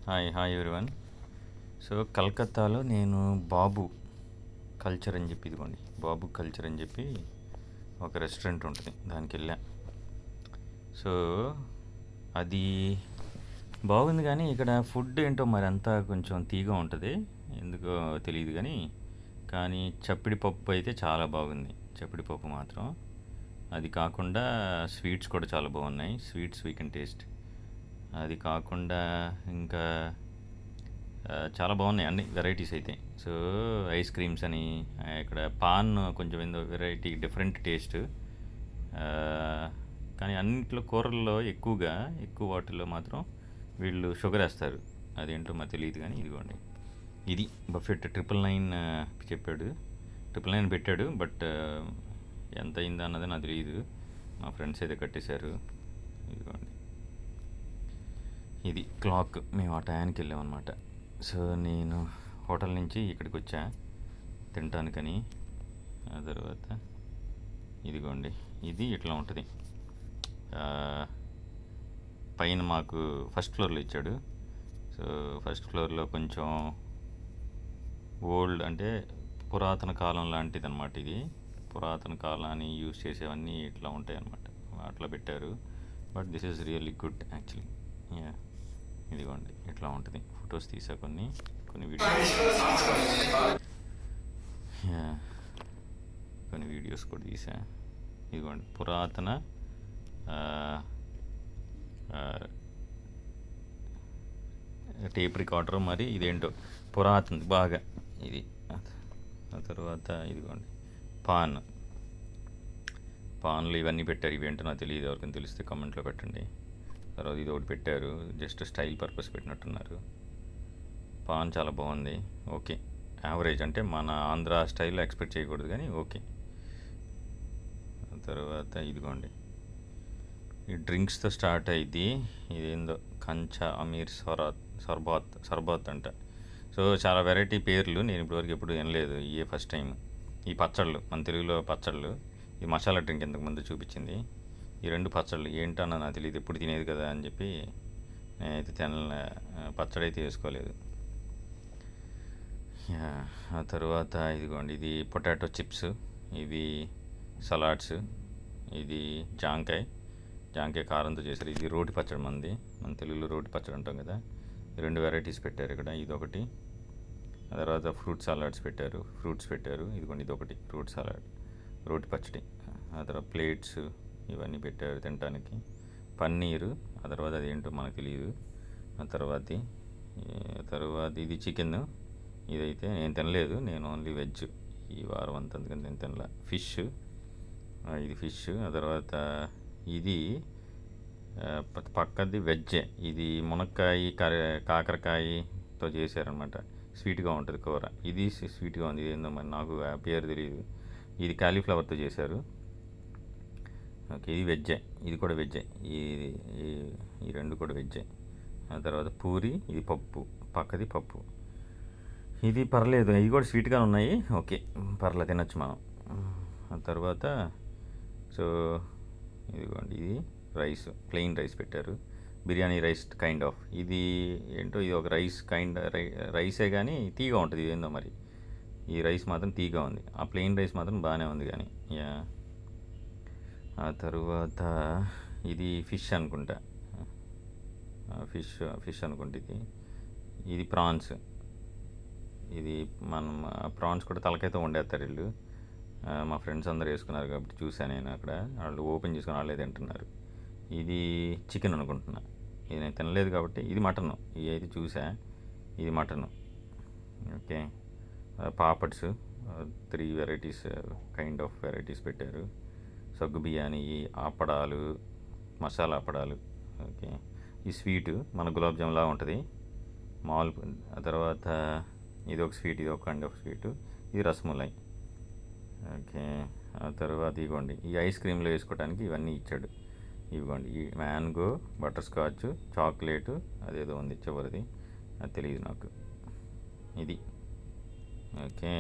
Hi everyone. So కలకత్తాలో నేను బాబు culture అని చెప్పి, ఇదిగోండి బాబు కల్చర్ అని చెప్పి ఒక రెస్టారెంట్ ఉంటుంది, దానికి వెళ్ళా. సో అది బాగుంది, కానీ ఇక్కడ ఫుడ్ ఏంటో మరి అంతా కొంచెం తీగా ఉంటుంది, ఎందుకో తెలియదు. కానీ చప్పిడి పప్పు అయితే చాలా బాగుంది, చప్పిడి పప్పు మాత్రం. అది కాకుండా స్వీట్స్ కూడా చాలా బాగున్నాయి, స్వీట్స్ వీ కెన్ టేస్ట్. అది కాకుండా ఇంకా చాలా బాగున్నాయి అన్ని వెరైటీస్ అయితే. సో ఐస్ క్రీమ్స్ అని, ఇక్కడ పాన్ కొంచెం ఏందో వెరైటీ డిఫరెంట్ టేస్ట్. కానీ అన్నింటిలో కూరల్లో ఎక్కువ వాటిల్లో మాత్రం వీళ్ళు షుగర్ వేస్తారు, అదేంటో మాకు తెలియదు. కానీ ఇదిగోండి, ఇది బఫెట్ 999 చెప్పాడు, 999 పెట్టాడు. బట్ ఎంత అయిందా అన్నది నాకు తెలియదు, మా ఫ్రెండ్స్ అయితే కట్టేశారు. ఇదిగోండి, ఇది క్లాక్, మేము ఆ టయానికి వెళ్ళామన్నమాట. సో నేను హోటల్ నుంచి ఇక్కడికి వచ్చా తినటానికని. ఆ తర్వాత ఇదిగోండి, ఇది ఇట్లా ఉంటుంది. పైన మాకు ఫస్ట్ ఫ్లోర్లో ఇచ్చాడు. సో ఫస్ట్ ఫ్లోర్లో కొంచెం ఓల్డ్, అంటే పురాతన కాలం లాంటిది అనమాట. ఇది పురాతన కాలాన్ని యూజ్ చేసేవన్నీ ఇట్లా ఉంటాయి అన్నమాట, అట్లా పెట్టారు. But this is really good actually. ఇదిగోండి ఇట్లా ఉంటుంది. ఫొటోస్ తీసా, కొన్ని వీడియోస్ కూడా తీసా. ఇదిగోండి పురాతన టేప్ రికార్డర్, మరి ఇదేంటో పురాతన బాగా ఇది. ఆ తర్వాత ఇదిగోండి పాన్లు ఇవన్నీ పెట్టారు. ఇవేంటో నాకు తెలియదు, ఎవరికైనా తెలిస్తే కామెంట్లో పెట్టండి. తర్వాత ఇది ఒకటి పెట్టారు, జస్ట్ స్టైల్ పర్పస్ పెట్టినట్టున్నారు. పాన్ చాలా బాగుంది, ఓకే యావరేజ్, అంటే మన ఆంధ్ర స్టైల్లో ఎక్స్పెక్ట్ చేయకూడదు కానీ ఓకే. తర్వాత ఇదిగోండి, ఈ డ్రింక్స్తో స్టార్ట్ అయ్యింది. ఇదేందో కంచా అమీర్ సర్బాత్ అంట. సో చాలా వెరైటీ పేర్లు, నేను ఇప్పటివరకు ఎప్పుడు వినలేదు, ఇవే ఫస్ట్ టైం. ఈ పచ్చళ్ళు, మన తెలుగులో పచ్చళ్ళు, ఈ మసాలా డ్రింక్ ఇంతకుముందు చూపించింది. ఈ రెండు పచ్చళ్ళు ఏంటన్నా నాకు తెలియదు, ఎప్పుడు తినేది కదా అని చెప్పి నేనైతే పచ్చడి అయితే వేసుకోలేదు. ఆ తర్వాత ఇదిగోండి, ఇది పొటాటో చిప్స్, ఇవి సలాడ్స్, ఇది జాంకాయ కారంతో చేశారు. ఇది రోటి పచ్చడి, మన తెలుగులో రోటి పచ్చడి అంటాం కదా. రెండు వెరైటీస్ పెట్టారు ఇక్కడ, ఇదొకటి. ఆ తర్వాత ఫ్రూట్స్ పెట్టారు. ఇదిగోండి ఇదొకటి ఫ్రూట్ సలాడ్, రోటి పచ్చడి. ఆ తర్వాత ప్లేట్స్ ఇవన్నీ పెట్టారు తినడానికి. పన్నీరు, ఆ తర్వాత అదేంటో మనకు తెలియదు. ఆ తర్వాత ఇది చికెన్, ఇదైతే నేను తినలేదు, నేను ఓన్లీ వెజ్ ఈ వారం అంతా, అందుకని నేను తినలే. ఇది ఫిష్. ఆ తర్వాత ఇది పక్కది వెజ్జే, ఇది మునక్కాయ కాకరకాయతో చేశారనమాట, స్వీట్గా ఉంటుంది కూర. ఇది స్వీట్గా ఉంది, ఇదేందో మరి నాకు ఆ పేరు తెలియదు. ఇది కాలీఫ్లవర్తో చేశారు. ఓకే, ఇది వెజ్జే, ఇది కూడా వెజ్జే, ఈ రెండు కూడా వెజ్జే. ఆ తర్వాత పూరి, ఇది పక్కది పప్పు. ఇది పర్లేదు, ఇది కూడా స్వీట్గా ఉన్నాయి, ఓకే పర్లేదు తినొచ్చు మనం. ఆ తర్వాత సో ఇదిగోండి, ఇది రైస్, ప్లెయిన్ రైస్ పెట్టారు, బిర్యానీ రైస్ కైండ్ ఆఫ్. ఇది ఏంటో, ఇది ఒక రైసే కానీ తీగా ఉంటుంది, ఇదేందో మరి. ఈ రైస్ మాత్రం తీగా ఉంది, ఆ ప్లెయిన్ రైస్ మాత్రం బాగానే ఉంది కానీ. ఆ తరువాత ఇది ఫిష్ అనుకుంటా, ఫిష్ అనుకుంటా. ఇది ప్రాన్స్. ఇది మనం ప్రాన్స్ కూడా తలకైతే వండేస్తారు వీళ్ళు. మా ఫ్రెండ్స్ అందరూ వేసుకున్నారు కాబట్టి చూసాను నేను అక్కడ, వాళ్ళు ఓపెన్ చేసుకుని వాళ్ళే తింటున్నారు. ఇది చికెన్ అనుకుంటున్నా, ఇది నేను తినలేదు కాబట్టి. ఇది మటను, ఇవి అయితే చూసా, ఇది mutton. Okay, papads 3 varieties kind of varieties పెట్టారు. సగ్గు బిర్యానీ, అప్పడాలు, మసాలా అప్పడాలు. ఓకే, ఈ స్వీటు మన గులాబ్ జామ్లా ఉంటుంది మామూలు. ఆ తర్వాత ఇది ఒక స్వీట్, ఇది ఒక కైండ్ ఆఫ్ స్వీటు, ఇది రసమలై. ఓకే, ఆ తర్వాత ఇవ్వండి, ఈ ఐస్ క్రీమ్లో వేసుకోవడానికి ఇవన్నీ ఇచ్చాడు. ఇవ్వండి, ఈ మ్యాంగో, బటర్ స్కాచ్, చాక్లెట్, అదేదో ఉంది చివరిది, అది తెలియదు నాకు. ఇది ఓకే.